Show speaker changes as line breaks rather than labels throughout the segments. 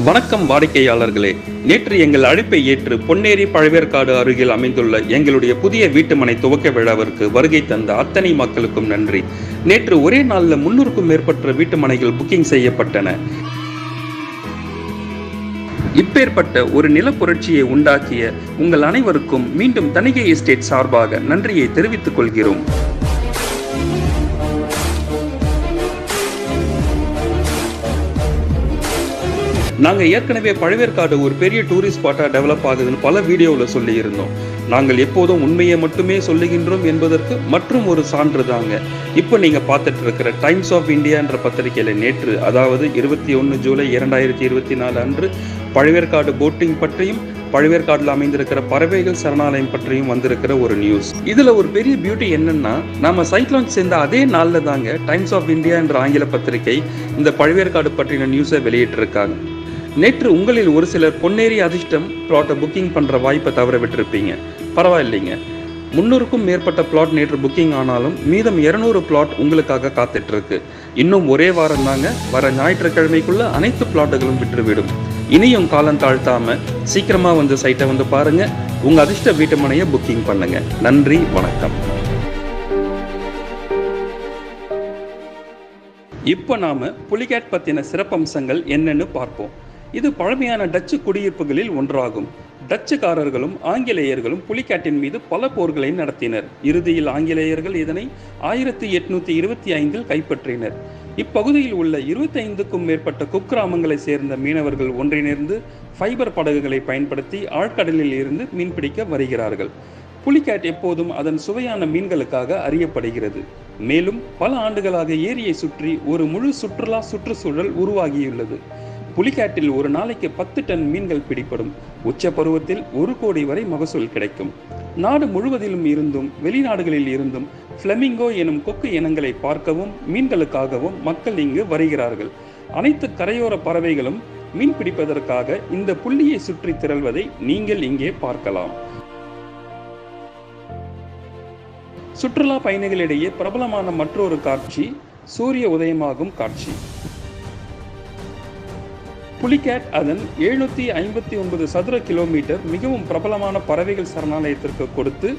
வணக்கம் வாடிக்கையாளர்களே, நேற்று எங்கள் அழைப்பை ஏற்று பொன்னேரி பழவேற்காடு அருகில் அமைந்துள்ள எங்களுடைய புதிய வீட்டுமனை துவக்க விழாவிற்கு வருகை தந்த அத்தனை மக்களுக்கும் நன்றி. நேற்று ஒரே நாளில் 300க்கும் மேற்பட்ட வீட்டுமனைகள் புக்கிங் செய்யப்பட்டன. இப்பேற்பட்ட ஒரு நில புரட்சியை உண்டாக்கிய உங்கள் அனைவருக்கும் மீண்டும் தணிகை எஸ்டேட் சார்பாக நன்றியை தெரிவித்துக் கொள்கிறோம். நாங்கள் ஏற்கனவே பழவேற்காடு ஒரு பெரிய டூரிஸ்ட் ஸ்பாட்டாக டெவலப் ஆகுதுன்னு பல வீடியோவில் சொல்லியிருந்தோம். நாங்கள் எப்போதும் உண்மையை மட்டுமே சொல்லுகின்றோம் என்பதற்கு மற்றும் ஒரு சான்று தாங்க இப்போ நீங்கள் பார்த்துட்டு இருக்கிற டைம்ஸ் ஆஃப் இந்தியா என்ற பத்திரிகையில் நேற்று, அதாவது 21 ஜூலை 2024 அன்று பழவேற்காடு போட்டிங் பற்றியும் பழவேற்காட்டில் அமைந்திருக்கிற பறவைகள் சரணாலயம் பற்றியும் வந்திருக்கிற ஒரு நியூஸ். இதுல ஒரு பெரிய பியூட்டி என்னன்னா, நாம சைட் லான்ச் சேர்ந்த அதே நாளில் தாங்க டைம்ஸ் ஆஃப் இந்தியா என்ற ஆங்கில பத்திரிகை இந்த பழவேற்காடு பற்றின நியூஸை வெளியிட்டிருக்காங்க. நேற்று உங்களில் ஒரு சிலர் பொன்னேரி அதிர்ஷ்டம் பிளாட்டை புக்கிங் பண்ணுற வாய்ப்பை தவற விட்டுருப்பீங்க. பரவாயில்லைங்க, 300க்கும் மேற்பட்ட பிளாட் நேற்று புக்கிங் ஆனாலும் மீதம் 200 பிளாட் உங்களுக்காக காத்துட்டு இருக்கு. இன்னும் ஒரே வாரம் தாங்க, வர ஞாயிற்றுக்கிழமைக்குள்ள அனைத்து பிளாட்டுகளும் விட்டுவிடும். இனியும் காலம் தாழ்த்தாம சீக்கிரமா வந்து சைட்டை வந்து பாருங்க, உங்க அதிர்ஷ்ட வீட்டு மனையை புக்கிங் பண்ணுங்க. நன்றி, வணக்கம். இப்போ நாம புலிகேட் பத்தின சிறப்பம்சங்கள் என்னன்னு பார்ப்போம். இது பழமையான டச்சு குடியிருப்புகளில் ஒன்றாகும். டச்சுக்காரர்களும் ஆங்கிலேயர்களும் புலிகேட்டின் மீது பல போர்களை நடத்தினர். இறுதியில் ஆங்கிலேயர்கள் இதனை 1825 கைப்பற்றினர். இப்பகுதியில் உள்ள 25க்கும் மேற்பட்ட குக்கிராமங்களை சேர்ந்த மீனவர்கள் ஒன்றிணைந்து ஃபைபர் படகுகளை பயன்படுத்தி ஆழ்கடலில் இருந்து மீன்பிடிக்க வருகிறார்கள். புலிகேட் எப்போதும் அதன் சுவையான மீன்களுக்காக அறியப்படுகிறது. மேலும் பல ஆண்டுகளாக ஏரியை சுற்றி ஒரு முழு சுற்றுலா சுற்றுச்சூழல் உருவாகியுள்ளது. புலிகேட்டில் ஒரு நாளைக்கு 10 டன் மீன்கள் பிடிப்படும். உச்ச பருவத்தில் 1 கோடி வரை மகசூல் கிடைக்கும். நாடு முழுவதிலும் இருந்தும் வெளிநாடுகளில் இருந்தும் பிளமிங்கோ எனும் கொக்கு இனங்களை பார்க்கவும் மீன்களுக்காகவும் மக்கள் இங்கு வருகிறார்கள். அனைத்து கரையோர பறவைகளும் மீன் பிடிப்பதற்காக இந்த புள்ளியை சுற்றி திரள்வதை நீங்கள் இங்கே பார்க்கலாம். சுற்றுலா பயணிகளிடையே பிரபலமான மற்றொரு காட்சி சூரிய உதயமாகும் காட்சி. புலிகேட் அதன் 759 சதுர கிலோமீட்டர் மிகவும் பிரபலமான பறவைகள் சரணாலயத்திற்கு கொடுத்து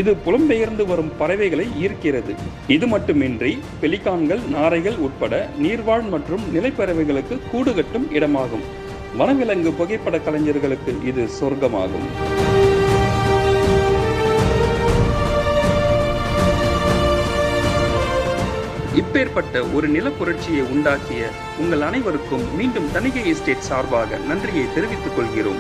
இது புலம்பெயர்ந்து வரும் பறவைகளை ஈர்க்கிறது. இது மட்டுமின்றி பெலிகான்கள், நாரைகள் உட்பட நீர்வாழ் மற்றும் நிலைப்பறவைகளுக்கு கூடு கட்டும் இடமாகும். வனவிலங்கு புகைப்பட கலைஞர்களுக்கு இது சொர்க்கமாகும். இப்பேற்பட்ட ஒரு நில புரட்சியை உண்டாக்கிய உங்கள் அனைவருக்கும் மீண்டும் தணிகை எஸ்டேட் சார்பாக நன்றியை தெரிவித்துக் கொள்கிறோம்.